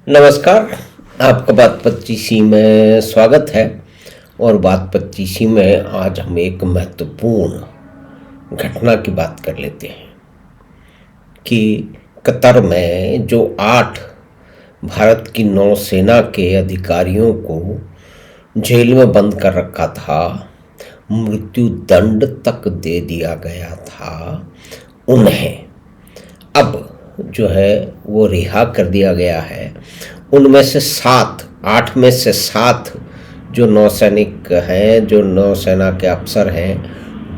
नमस्कार। आपका बात पच्चीसी में स्वागत है। और बात पच्चीसी में आज हम एक महत्वपूर्ण घटना की बात कर लेते हैं कि कतर में जो 8 भारत की नौसेना के अधिकारियों को जेल में बंद कर रखा था, मृत्यु दंड तक दे दिया गया था, उन्हें अब जो है वो रिहा कर दिया गया है। उनमें से 8 में से 7 जो नौसैनिक हैं, जो नौसेना के अफसर हैं,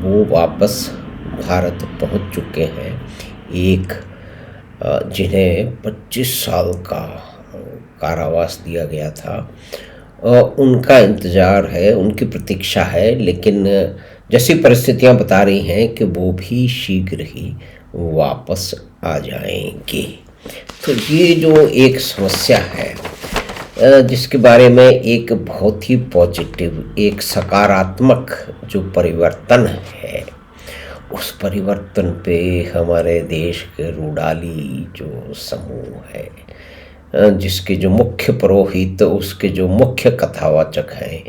वो वापस भारत पहुंच चुके हैं। एक जिन्हें 25 साल का कारावास दिया गया था, उनका इंतज़ार है, उनकी प्रतीक्षा है, लेकिन जैसी परिस्थितियां बता रही हैं कि वो भी शीघ्र ही वापस आ जाएंगे। तो ये जो एक समस्या है, जिसके बारे में एक बहुत ही पॉजिटिव, एक सकारात्मक जो परिवर्तन है, उस परिवर्तन पे हमारे देश के रूडाली जो समूह है, जिसके जो मुख्य पुरोहित, उसके जो मुख्य कथावाचक हैं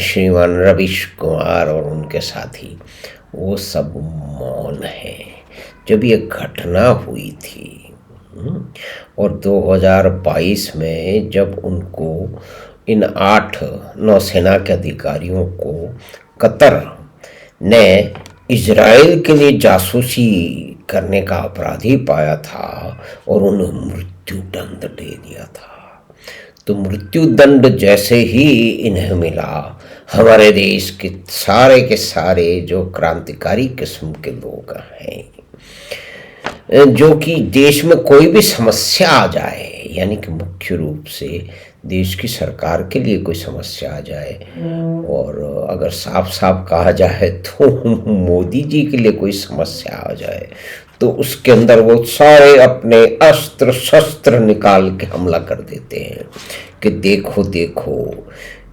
श्रीमान रवीश कुमार और उनके साथी, वो सब मौन हैं। जब ये घटना हुई थी और 2022 में जब उनको इन 8 नौसेना के अधिकारियों को कतर ने इजराइल के लिए जासूसी करने का अपराधी पाया था और उन्हें मृत्यु दंड दे दिया था, तो मृत्यु दंड जैसे ही इन्हें मिला, हमारे देश के सारे जो क्रांतिकारी किस्म के लोग हैं, जो कि देश में कोई भी समस्या आ जाए, यानी कि मुख्य रूप से देश की सरकार के लिए कोई समस्या आ जाए, और अगर साफ साफ कहा जाए तो मोदी जी के लिए कोई समस्या आ जाए, तो उसके अंदर वो सारे अपने अस्त्र शस्त्र निकाल के हमला कर देते हैं कि देखो देखो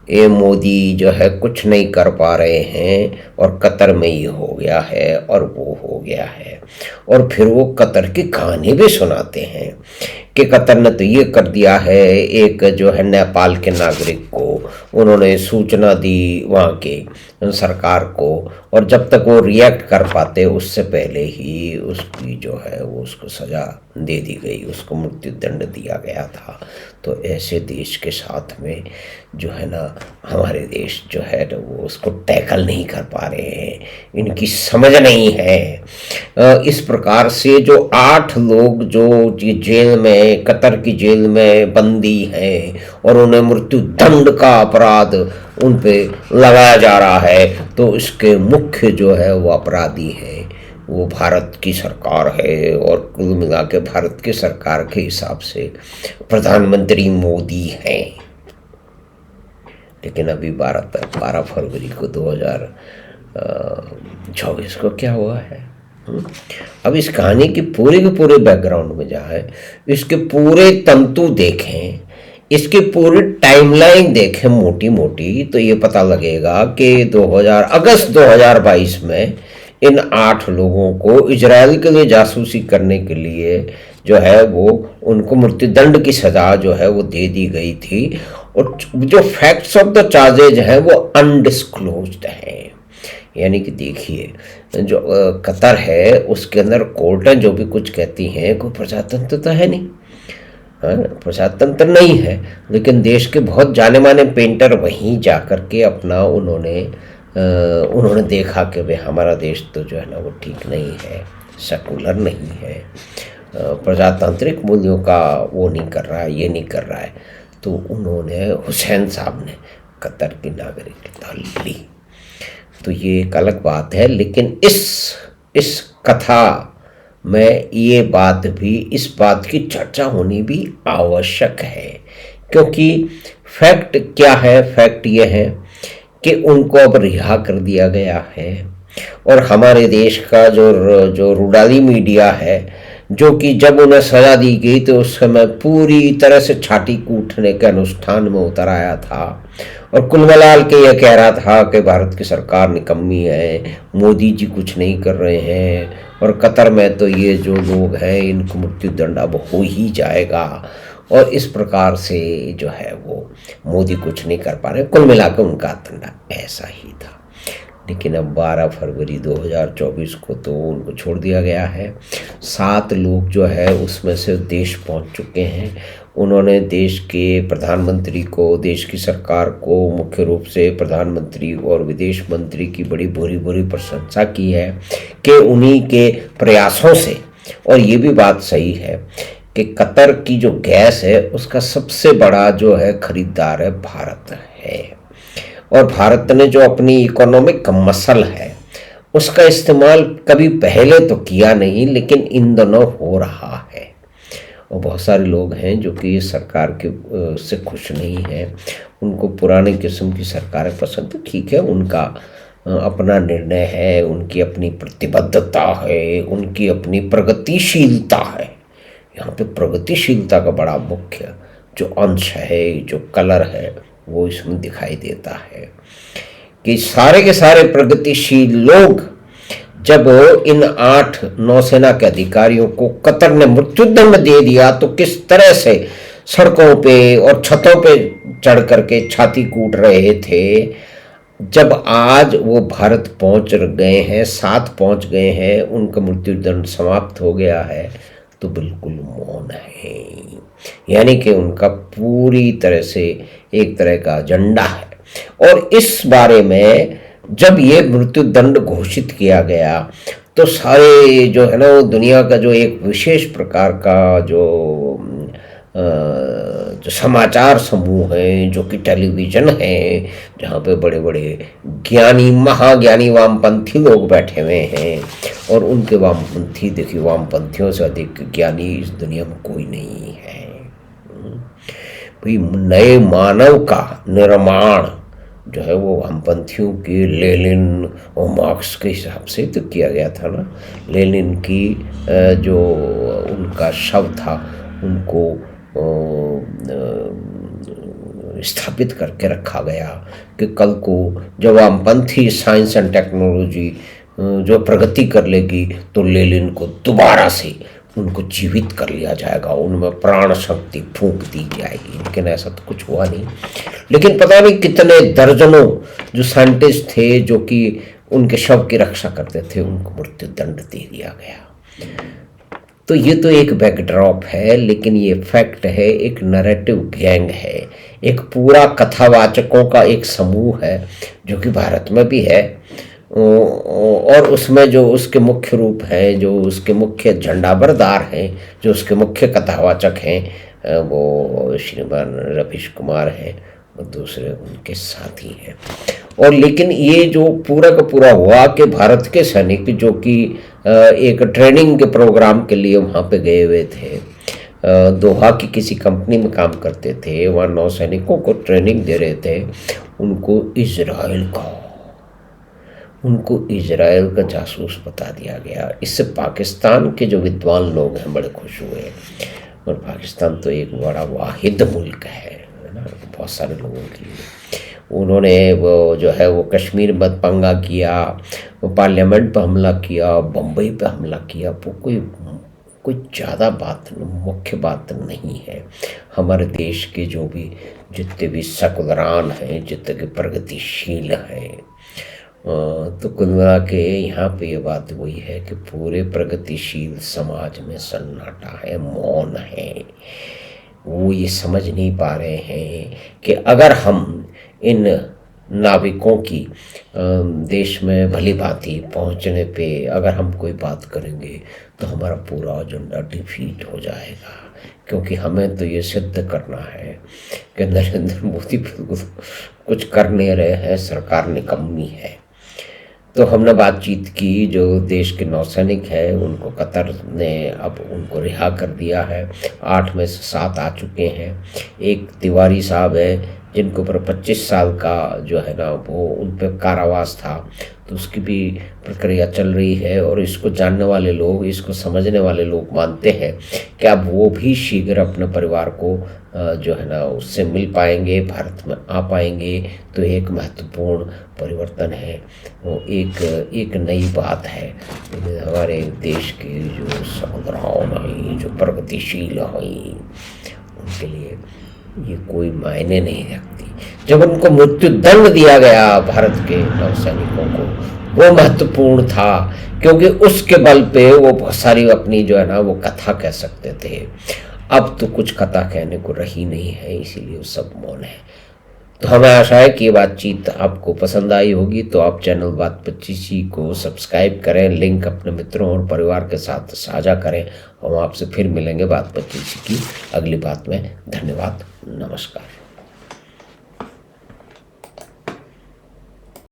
ये मोदी जो है कुछ नहीं कर पा रहे हैं, और कतर में ये हो गया है और वो हो गया है। और फिर वो कतर की कहानी भी सुनाते हैं कि कतर ने तो ये कर दिया है। एक जो है नेपाल के नागरिक को उन्होंने सूचना दी वहाँ के सरकार को, और जब तक वो रिएक्ट कर पाते उससे पहले ही उसकी जो है वो उसको सज़ा दे दी गई, उसको मृत्यु दंड दिया गया था। तो ऐसे देश के साथ में जो है ना, हमारे देश जो है ना वो उसको टैकल नहीं कर पा रहे हैं, इनकी समझ नहीं है। इस प्रकार से जो 8 लोग जो जेल में, कतर की जेल में बंदी हैं और उन्हें मृत्यु दंड का अपराध उन पे लगाया जा रहा है, तो इसके मुख्य जो है वो अपराधी हैं वो भारत की सरकार है। और कुल मिला के भारत की सरकार के हिसाब से प्रधानमंत्री मोदी हैं। लेकिन अभी 12 फरवरी को 2024 को क्या हुआ है? अब इस कहानी की पूरे के पूरे बैकग्राउंड में जाए, इसके पूरे तंतु देखें, इसकी पूरी टाइमलाइन देखें मोटी मोटी, तो ये पता लगेगा कि अगस्त 2022 में इन 8 लोगों को इजराइल के लिए जासूसी करने के लिए जो है वो उनको मृत्यु दंड की सज़ा जो है वो दे दी गई थी। और जो फैक्ट्स ऑफ द चार्जेज हैं वो अनडिस्क्लोज्ड हैं। यानी कि देखिए, जो कतर है उसके अंदर कोर्टें जो भी कुछ कहती हैं, कोई प्रजातंत्र तो है नहीं, प्रजातंत्र नहीं है, लेकिन देश के बहुत जाने माने पेंटर वहीं जा कर के अपना उन्होंने देखा कि भाई हमारा देश तो जो है ना वो ठीक नहीं है, सेकुलर नहीं है, प्रजातांत्रिक मूल्यों का वो नहीं कर रहा है, ये नहीं कर रहा है। तो उन्होंने, हुसैन साहब ने कतर की नागरिकता ली। तो ये एक अलग बात है, लेकिन इस कथा में ये बात भी, इस बात की चर्चा होनी भी आवश्यक है, क्योंकि फैक्ट क्या है? फैक्ट ये है कि उनको अब रिहा कर दिया गया है, और हमारे देश का जो रूडाली मीडिया है, जो कि जब उन्हें सजा दी गई तो उस समय पूरी तरह से छाती कूटने के अनुष्ठान में उतर आया था, और कुल मिला के यह कह रहा था कि भारत की सरकार निकम्मी है, मोदी जी कुछ नहीं कर रहे हैं, और कतर में तो ये जो लोग हैं इनको मृत्यु दंड अब हो ही जाएगा। और इस प्रकार से जो है वो मोदी कुछ नहीं कर पा रहे। कुल मिलाकर उनका धंधा ऐसा ही था। लेकिन अब 12 फरवरी 2024 को तो उनको छोड़ दिया गया है। 7 लोग जो है उसमें से देश पहुंच चुके हैं। उन्होंने देश के प्रधानमंत्री को, देश की सरकार को, मुख्य रूप से प्रधानमंत्री और विदेश मंत्री की बड़ी भूरी भूरी प्रशंसा की है कि उन्हीं के प्रयासों से, और ये भी बात सही है कि कतर की जो गैस है उसका सबसे बड़ा जो है खरीदार है भारत है, और भारत ने जो अपनी इकोनॉमिक मसल है उसका इस्तेमाल कभी पहले तो किया नहीं, लेकिन इन दिनों हो रहा है। और बहुत सारे लोग हैं जो कि सरकार के से खुश नहीं हैं, उनको पुराने किस्म की सरकारें पसंद है। ठीक है, उनका अपना निर्णय है, उनकी अपनी प्रतिबद्धता है, उनकी अपनी प्रगतिशीलता है। यहाँ पे प्रगतिशीलता का बड़ा मुख्य जो अंश है, जो कलर है, वो इसमें दिखाई देता है कि सारे के सारे प्रगतिशील लोग जब इन 8 नौसेना के अधिकारियों को कतर ने मृत्युदंड दे दिया तो किस तरह से सड़कों पे और छतों पे चढ़ करके छाती कूट रहे थे। जब आज वो भारत पहुंच गए हैं, 7 पहुंच गए हैं, उनका मृत्युदंड समाप्त हो गया है, तो बिल्कुल मौन है। यानी कि उनका पूरी तरह से एक तरह का एजेंडा है। और इस बारे में जब ये मृत्युदंड घोषित किया गया तो सारे जो है ना वो दुनिया का जो एक विशेष प्रकार का जो समाचार समूह है, जो कि टेलीविज़न है, जहाँ पे बड़े बड़े ज्ञानी, महाज्ञानी वामपंथी लोग बैठे हुए हैं, और उनके वामपंथी, देखिए वामपंथियों से अधिक ज्ञानी इस दुनिया में कोई नहीं है। भाई नए मानव का निर्माण जो है वो वामपंथियों के लेनिन और मार्क्स के हिसाब से तो किया गया था ना। लेनिन की जो उनका शव था उनको स्थापित करके रखा गया कि कल को जब वामपंथी साइंस एंड टेक्नोलॉजी जो प्रगति कर लेगी तो लेनिन को दोबारा से उनको जीवित कर लिया जाएगा, उनमें प्राण शक्ति फूंक दी जाएगी। लेकिन ऐसा तो कुछ हुआ नहीं। लेकिन पता नहीं कितने दर्जनों जो साइंटिस्ट थे जो कि उनके शव की रक्षा करते थे, उनको मृत्युदंड दे दिया गया। तो ये तो एक बैकड्रॉप है, लेकिन ये फैक्ट है, एक नैरेटिव गैंग है, एक पूरा कथावाचकों का एक समूह है जो कि भारत में भी है। और उसमें जो उसके मुख्य रूप हैं, जो उसके मुख्य झंडाबरदार हैं, जो उसके मुख्य कथावाचक हैं, वो श्रीमान रवीश कुमार हैं और दूसरे उनके साथी हैं। और लेकिन ये जो पूरा का पूरा हुआ कि भारत के सैनिक जो कि एक ट्रेनिंग के प्रोग्राम के लिए वहाँ पे गए हुए थे, दोहा की किसी कंपनी में काम करते थे, वहाँ नौसैनिकों को ट्रेनिंग दे रहे थे, उनको इजराइल का जासूस बता दिया गया। इससे पाकिस्तान के जो विद्वान लोग हैं बड़े खुश हुए। और पाकिस्तान तो एक बड़ा वाहिद मुल्क है ना, बहुत सारे लोगों के लिए। उन्होंने वो जो है वो कश्मीर में पंगा किया, पार्लियामेंट पर हमला किया, बम्बई पे हमला किया। वो कोई ज़्यादा बात, मुख्य बात नहीं है। हमारे देश के जो भी जितने भी सेकुलरान हैं, जितने के प्रगतिशील हैं, तो कुल मिला के यहाँ पे ये बात वही है कि पूरे प्रगतिशील समाज में सन्नाटा है, मौन है। वो ये समझ नहीं पा रहे हैं कि अगर हम इन नाविकों की देश में भली भांति पहुँचने पे अगर हम कोई बात करेंगे तो हमारा पूरा एजेंडा डिफीट हो जाएगा। क्योंकि हमें तो ये सिद्ध करना है कि नरेंद्र मोदी बिल्कुल कुछ कर नहीं रहे हैं, सरकार निकम्मी है। तो हमने बातचीत की, जो देश के नौसैनिक है उनको कतर ने अब उनको रिहा कर दिया है। 8 में से 7 आ चुके हैं। एक तिवारी साहब है जिनके ऊपर 25 साल का जो है ना वो उन पर कारावास था, तो उसकी भी प्रक्रिया चल रही है। और इसको जानने वाले लोग, इसको समझने वाले लोग मानते हैं कि अब वो भी शीघ्र अपने परिवार को जो है ना उससे मिल पाएंगे, भारत में आ पाएंगे। तो एक महत्वपूर्ण परिवर्तन है, वो एक नई बात है। हमारे देश के जो संग्राम हैं, जो प्रगतिशील हैं, उनके ये कोई मायने नहीं रखती। जब उनको मृत्यु दंड दिया गया भारत के नौसैनिकों को, वो महत्वपूर्ण था, क्योंकि उसके बल पे वो बहुत सारी अपनी जो है ना वो कथा कह सकते थे। अब तो कुछ कथा कहने को रही नहीं है, इसीलिए सब मौन है। तो हमें आशा है कि ये बातचीत आपको पसंद आई होगी। तो आप चैनल बात 25 को सब्सक्राइब करें, लिंक अपने मित्रों और परिवार के साथ साझा करें। हम आपसे फिर मिलेंगे बात 25 की अगली बात में। धन्यवाद, नमस्कार।